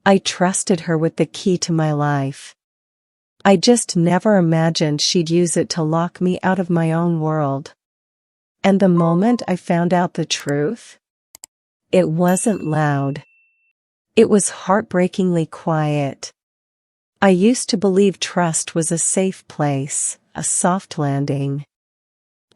I trusted her with the key to my life. I just never imagined she'd use it to lock me out of my own world. And the moment I found out the truth, it wasn't loud. It was heartbreakingly quiet. I used to believe trust was a safe place, a soft landing.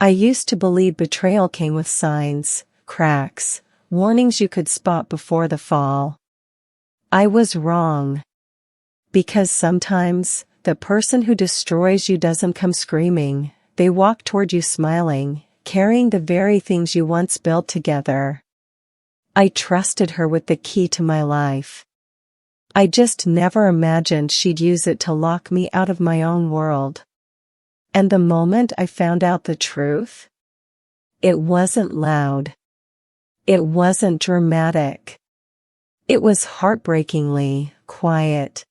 I used to believe betrayal came with signs, cracks, warnings you could spot before the fall. I was wrong. Because sometimes, the person who destroys you doesn't come screaming, they walk toward you smiling, carrying the very things you once built together. I trusted her with the key to my life. I just never imagined she'd use it to lock me out of my own world. And the moment I found out the truth, it wasn't loud. It wasn't dramatic. It was heartbreakingly quiet.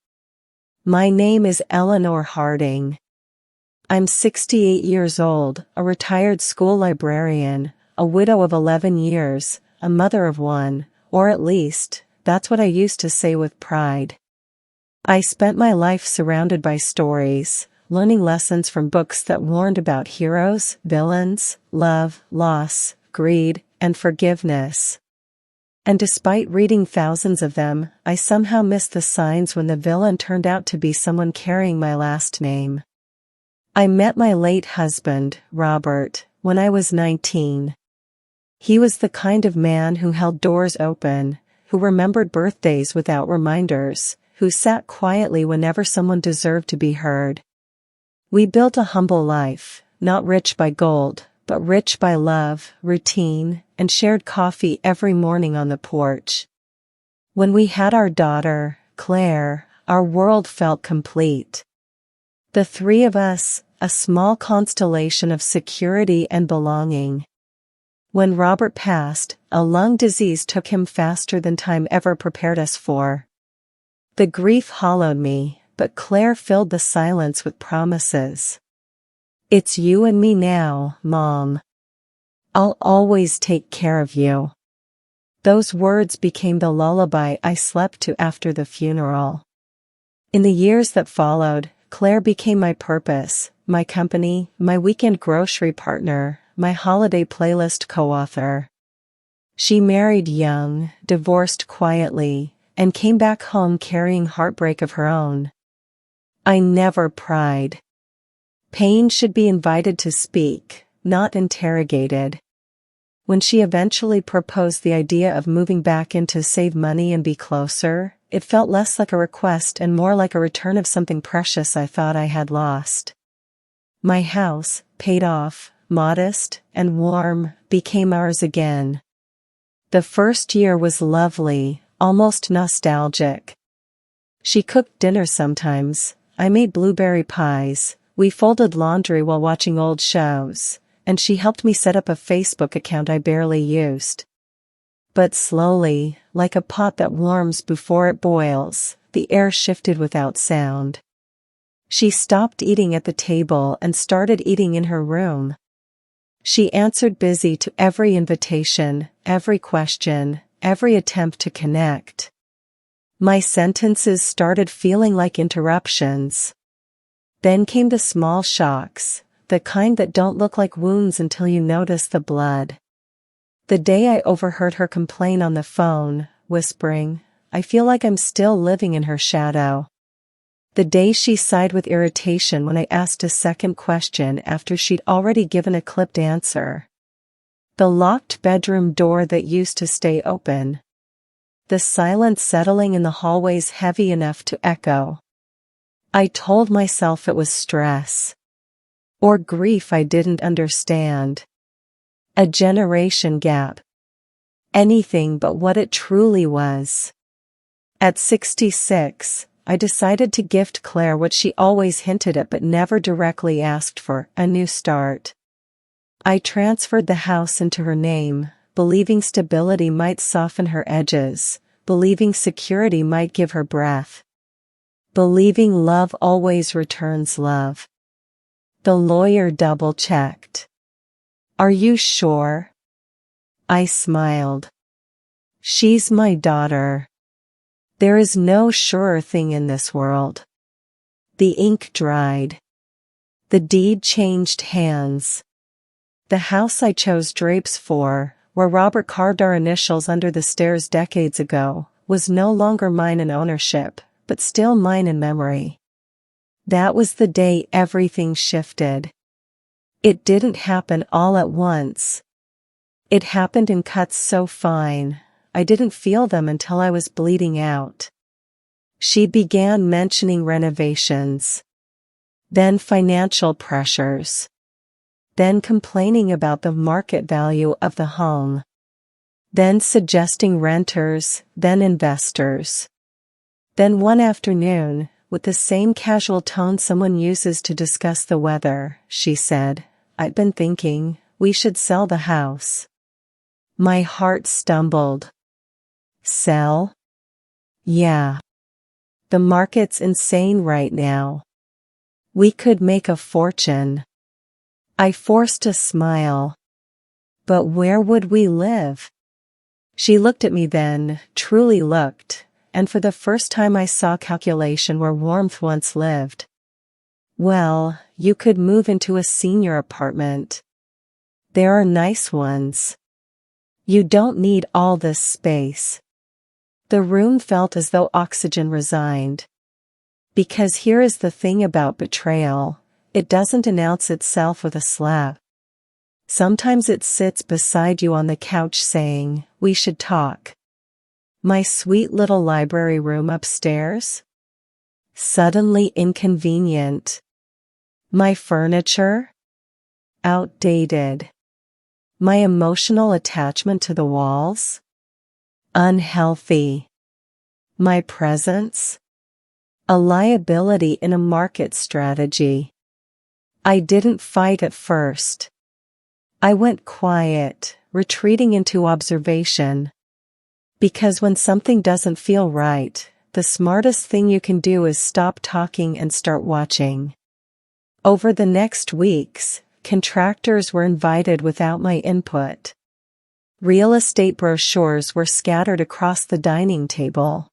My name is Eleanor Harding. I'm 68 years old, a retired school librarian, a widow of 11 years, a mother of one, or at least, that's what I used to say with pride. I spent my life surrounded by stories, learning lessons from books that warned about heroes, villains, love, loss, greed, and forgiveness. And despite reading thousands of them, I somehow missed the signs when the villain turned out to be someone carrying my last name. I met my late husband, Robert, when I was 19. He was the kind of man who held doors open, who remembered birthdays without reminders, who sat quietly whenever someone deserved to be heard. We built a humble life, not rich by gold, but rich by love, routine, and shared coffee every morning on the porch. When we had our daughter, Claire, our world felt complete. The three of us, a small constellation of security and belonging. When Robert passed, a lung disease took him faster than time ever prepared us for. The grief hollowed me, but Claire filled the silence with promises. "It's you and me now, Mom. I'll always take care of you." Those words became the lullaby I slept to after the funeral. In the years that followed, Claire became my purpose, my company, my weekend grocery partner, my holiday playlist co-author. She married young, divorced quietly, and came back home carrying heartbreak of her own. I never pried. Pain should be invited to speak, not interrogated. When she eventually proposed the idea of moving back in to save money and be closer, it felt less like a request and more like a return of something precious I thought I had lost. My house, paid off, modest, and warm, became ours again. The first year was lovely, almost nostalgic. She cooked dinner sometimes, I made blueberry pies, we folded laundry while watching old shows, and she helped me set up a Facebook account I barely used. But slowly, like a pot that warms before it boils, the air shifted without sound. She stopped eating at the table and started eating in her room. She answered busy to every invitation, every question, every attempt to connect. My sentences started feeling like interruptions. Then came the small shocks, the kind that don't look like wounds until you notice the blood. The day I overheard her complain on the phone, whispering, "I feel like I'm still living in her shadow." The day she sighed with irritation when I asked a second question after she'd already given a clipped answer. The locked bedroom door that used to stay open. The silence settling in the hallways heavy enough to echo. I told myself it was stress. Or grief I didn't understand. A generation gap. Anything but what it truly was. At 66, I decided to gift Claire what she always hinted at but never directly asked for, a new start. I transferred the house into her name, believing stability might soften her edges, believing security might give her breath. Believing love always returns love. The lawyer double-checked. "Are you sure?" I smiled. "She's my daughter." There is no surer thing in this world. The ink dried. The deed changed hands. The house I chose drapes for, where Robert carved our initials under the stairs decades ago, was no longer mine in ownership, but still mine in memory. That was the day everything shifted. It didn't happen all at once. It happened in cuts so fine, I didn't feel them until I was bleeding out. She began mentioning renovations. Then financial pressures. Then complaining about the market value of the home. Then suggesting renters, then investors. Then one afternoon, with the same casual tone someone uses to discuss the weather, she said, "I've been thinking, we should sell the house." My heart stumbled. Sell? Yeah. The market's insane right now. We could make a fortune. I forced a smile. But where would we live? She looked at me then, truly looked, and for the first time I saw calculation where warmth once lived. Well, you could move into a senior apartment. There are nice ones. You don't need all this space. The room felt as though oxygen resigned. Because here is the thing about betrayal, it doesn't announce itself with a slap. Sometimes it sits beside you on the couch saying, "We should talk." My sweet little library room upstairs? Suddenly inconvenient. My furniture? Outdated. My emotional attachment to the walls? Unhealthy. My presence? A liability in a market strategy. I didn't fight at first. I went quiet, retreating into observation. Because when something doesn't feel right, the smartest thing you can do is stop talking and start watching. Over the next weeks, contractors were invited without my input. Real estate brochures were scattered across the dining table.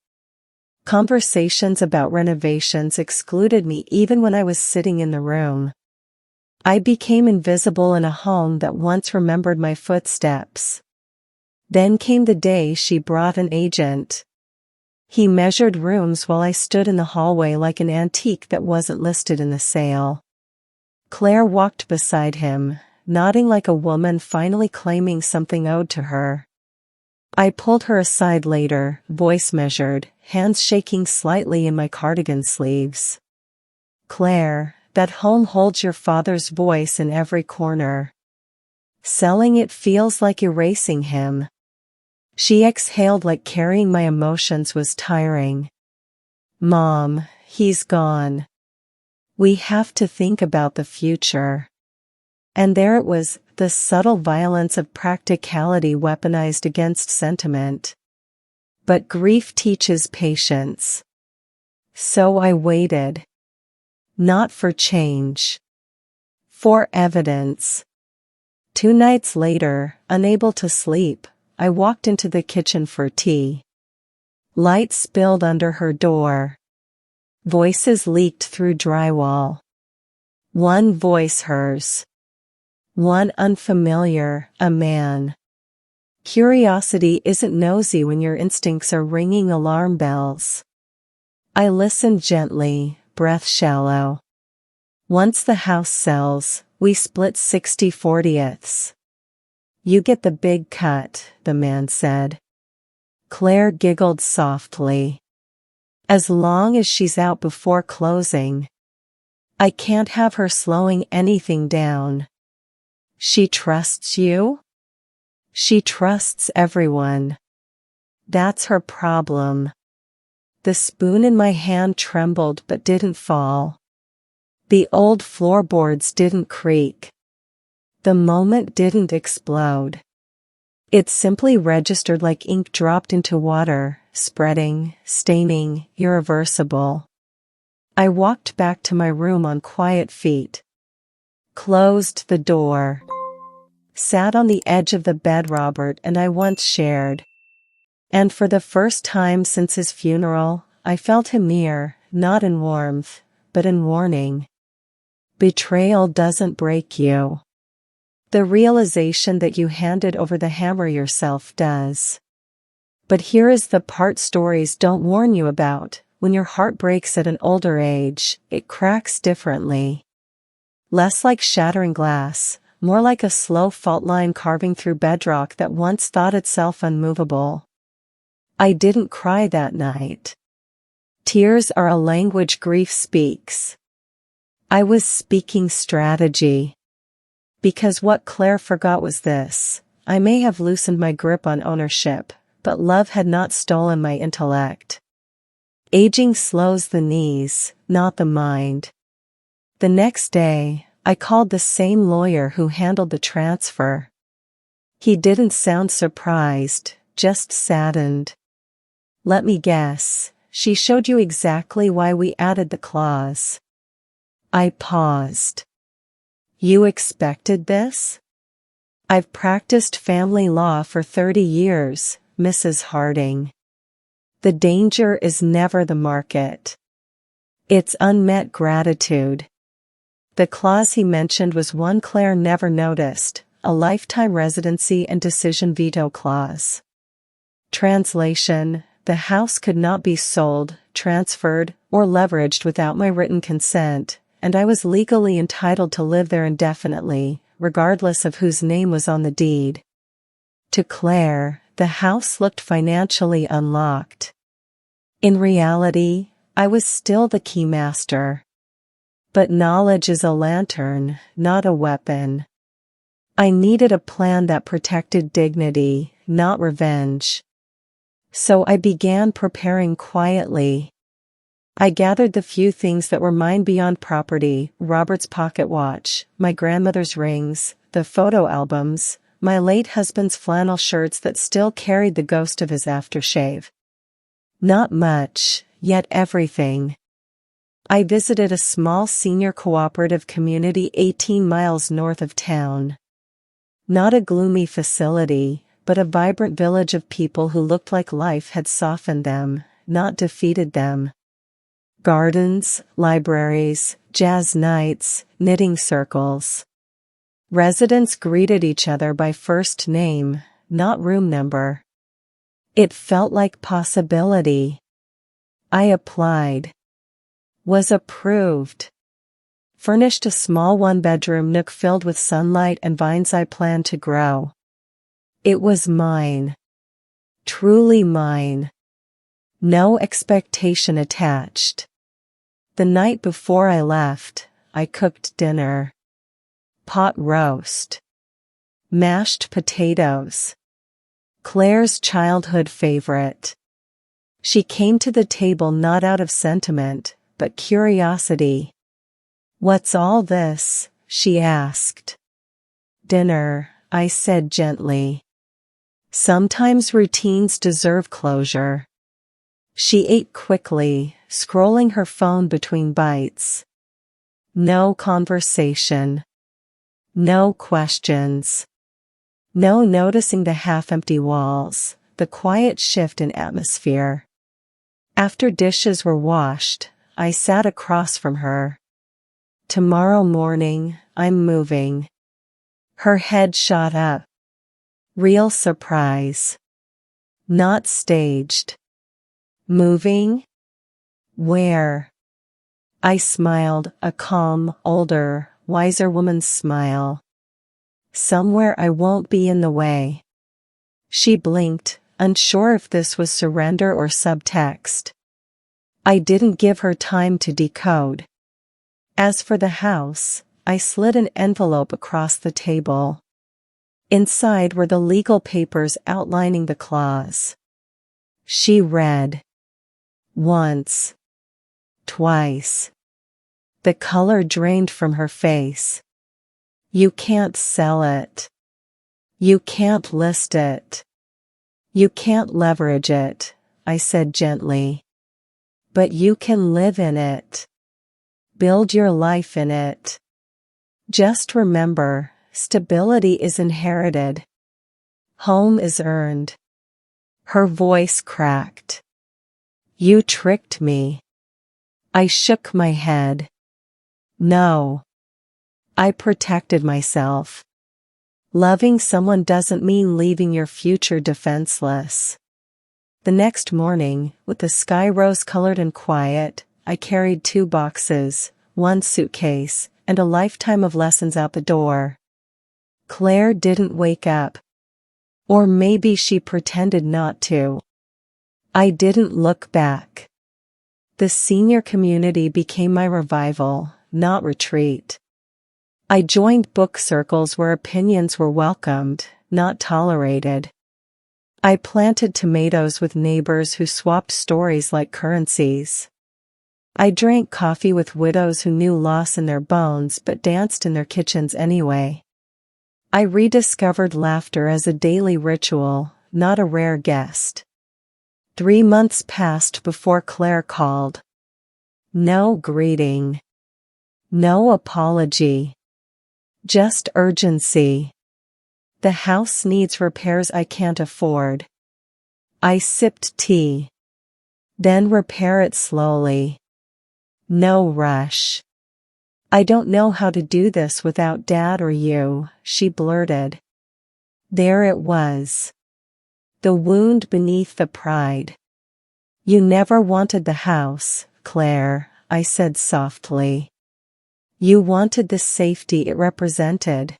Conversations about renovations excluded me even when I was sitting in the room. I became invisible in a home that once remembered my footsteps. Then came the day she brought an agent. He measured rooms while I stood in the hallway like an antique that wasn't listed in the sale. Claire walked beside him, nodding like a woman finally claiming something owed to her. I pulled her aside later, voice measured, hands shaking slightly in my cardigan sleeves. "Claire, that home holds your father's voice in every corner. Selling it feels like erasing him." She exhaled like carrying my emotions was tiring. "Mom, he's gone. We have to think about the future." And there it was, the subtle violence of practicality weaponized against sentiment. But grief teaches patience. So I waited. Not for change. For evidence. 2 nights later, unable to sleep, I walked into the kitchen for tea. Light spilled under her door. Voices leaked through drywall. One voice hers. One unfamiliar, a man. Curiosity isn't nosy when your instincts are ringing alarm bells. I listened gently, breath shallow. "Once the house sells, we split 60/40ths. You get the big cut," the man said. Claire giggled softly. "As long as she's out before closing. I can't have her slowing anything down." "She trusts you?" "She trusts everyone. That's her problem." The spoon in my hand trembled but didn't fall. The old floorboards didn't creak. The moment didn't explode. It simply registered like ink dropped into water, spreading, staining, irreversible. I walked back to my room on quiet feet. Closed the door. Sat on the edge of the bed Robert and I once shared. And for the first time since his funeral, I felt him near, not in warmth, but in warning. Betrayal doesn't break you. The realization that you handed over the hammer yourself does. But here is the part stories don't warn you about: when your heart breaks at an older age, it cracks differently. Less like shattering glass, more like a slow fault line carving through bedrock that once thought itself unmovable. I didn't cry that night. Tears are a language grief speaks. I was speaking strategy. Because what Claire forgot was this: I may have loosened my grip on ownership, but love had not stolen my intellect. Aging slows the knees, not the mind. The next day, I called the same lawyer who handled the transfer. He didn't sound surprised, just saddened. Let me guess, she showed you exactly why we added the clause. I paused. You expected this? I've practiced family law for 30 years, Mrs. Harding. The danger is never the market. It's unmet gratitude. The clause he mentioned was one Claire never noticed: a lifetime residency and decision veto clause. Translation: the house could not be sold, transferred, or leveraged without my written consent, and I was legally entitled to live there indefinitely, regardless of whose name was on the deed. To Claire, the house looked financially unlocked. In reality, I was still the keymaster. But knowledge is a lantern, not a weapon. I needed a plan that protected dignity, not revenge. So I began preparing quietly. I gathered the few things that were mine beyond property: Robert's pocket watch, my grandmother's rings, the photo albums, my late husband's flannel shirts that still carried the ghost of his aftershave. Not much, yet everything. I visited a small senior cooperative community 18 miles north of town. Not a gloomy facility, but a vibrant village of people who looked like life had softened them, not defeated them. Gardens, libraries, jazz nights, knitting circles. Residents greeted each other by first name, not room number. It felt like possibility. I applied. Was approved. Furnished a small one-bedroom nook filled with sunlight and vines I planned to grow. It was mine. Truly mine. No expectation attached. The night before I left, I cooked dinner. Pot roast. Mashed potatoes. Claire's childhood favorite. She came to the table not out of sentiment, but curiosity. "What's all this?" she asked. "Dinner," I said gently. "Sometimes routines deserve closure." She ate quickly, scrolling her phone between bites. No conversation. No questions. No noticing the half-empty walls, the quiet shift in atmosphere. After dishes were washed, I sat across from her. "Tomorrow morning, I'm moving." Her head shot up. Real surprise. Not staged. "Moving? Where?" I smiled, a calm, older, wiser woman's smile. "Somewhere I won't be in the way." She blinked, unsure if this was surrender or subtext. I didn't give her time to decode. As for the house, I slid an envelope across the table. Inside were the legal papers outlining the clause. She read. Once. Twice. The color drained from her face. "You can't sell it. You can't list it. You can't leverage it," I said gently. "But you can live in it. Build your life in it. Just remember, stability is inherited. Home is earned." Her voice cracked. You tricked me. I shook my head. No. I protected myself. Loving someone doesn't mean leaving your future defenseless. The next morning, with the sky rose-colored and quiet, I carried 2 boxes, 1 suitcase, and a lifetime of lessons out the door. Claire didn't wake up. Or maybe she pretended not to. I didn't look back. The senior community became my revival, not retreat. I joined book circles where opinions were welcomed, not tolerated. I planted tomatoes with neighbors who swapped stories like currencies. I drank coffee with widows who knew loss in their bones but danced in their kitchens anyway. I rediscovered laughter as a daily ritual, not a rare guest. 3 months passed before Claire called. No greeting. No apology. Just urgency. The house needs repairs I can't afford. I sipped tea. Then repair it slowly. No rush. I don't know how to do this without Dad or you, she blurted. There it was. The wound beneath the pride. You never wanted the house, Claire, I said softly. You wanted the safety it represented.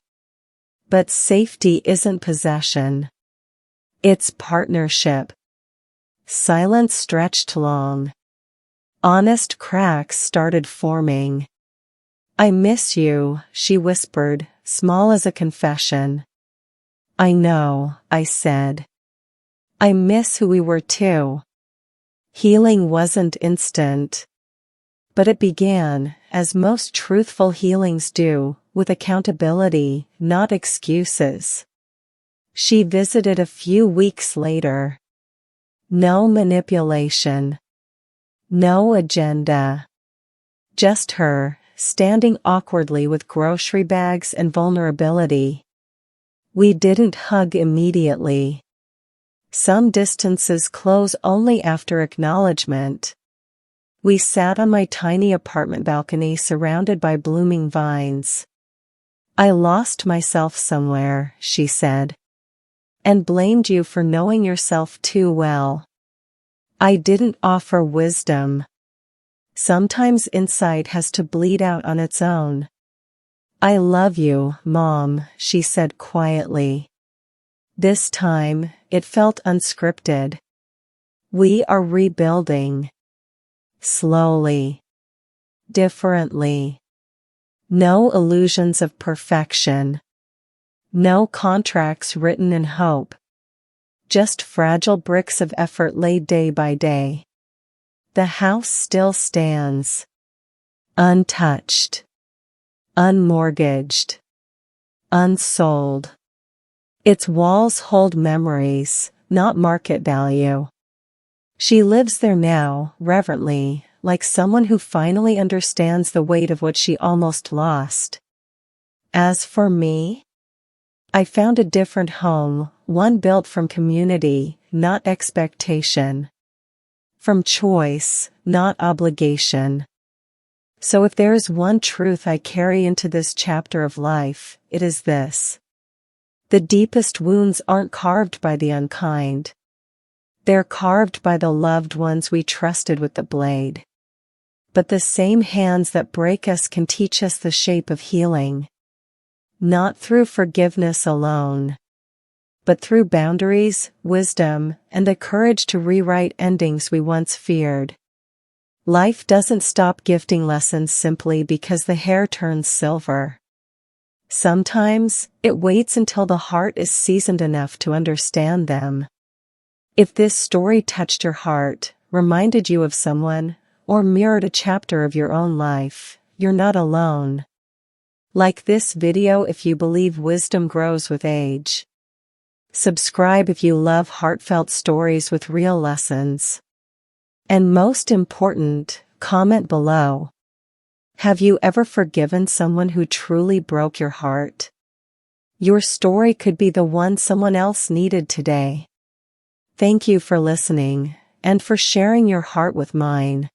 But safety isn't possession. It's partnership. Silence stretched long. Honest cracks started forming. I miss you, she whispered, small as a confession. I know, I said. I miss who we were too. Healing wasn't instant. But it began, as most truthful healings do, with accountability, not excuses. She visited a few weeks later. No manipulation. No agenda. Just her, standing awkwardly with grocery bags and vulnerability. We didn't hug immediately. Some distances close only after acknowledgement. We sat on my tiny apartment balcony surrounded by blooming vines. I lost myself somewhere, she said. And blamed you for knowing yourself too well. I didn't offer wisdom. Sometimes insight has to bleed out on its own. I love you, Mom, she said quietly. This time, it felt unscripted. We are rebuilding. Slowly. Differently. No illusions of perfection. No contracts written in hope. Just fragile bricks of effort laid day by day. The house still stands. Untouched. Unmortgaged. Unsold. Its walls hold memories, not market value. She lives there now, reverently, like someone who finally understands the weight of what she almost lost. As for me, I found a different home, one built from community, not expectation. From choice, not obligation. So if there is one truth I carry into this chapter of life, it is this. The deepest wounds aren't carved by the unkind. They're carved by the loved ones we trusted with the blade. But the same hands that break us can teach us the shape of healing. Not through forgiveness alone, but through boundaries, wisdom, and the courage to rewrite endings we once feared. Life doesn't stop gifting lessons simply because the hair turns silver. Sometimes, it waits until the heart is seasoned enough to understand them. If this story touched your heart, reminded you of someone, or mirrored a chapter of your own life, you're not alone. Like this video if you believe wisdom grows with age. Subscribe if you love heartfelt stories with real lessons. And most important, comment below. Have you ever forgiven someone who truly broke your heart? Your story could be the one someone else needed today. Thank you for listening and for sharing your heart with mine.